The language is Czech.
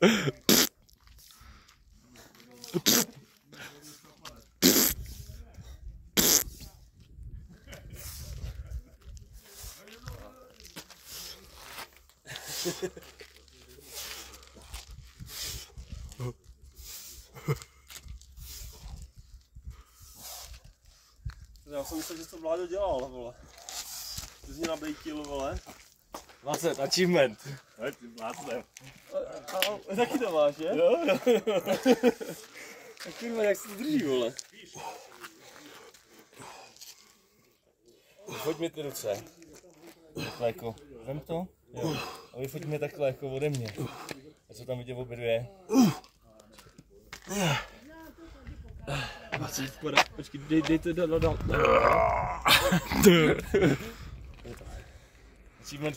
Já jsem myslel, že to Vláďo dělal, vole. Ty jsi mě nabejtil, vole. 20, achievement. Ale ty blácnem. A taky to máš, je? Jo. Tak kurva, jak se to drží, vole. Pojď mi ty ruce. Takhle jako, vem to. Jo. A vyfoť mě takhle jako ode mě. A co tam vidět obě dvě? Počkej, dej to dál. Achievement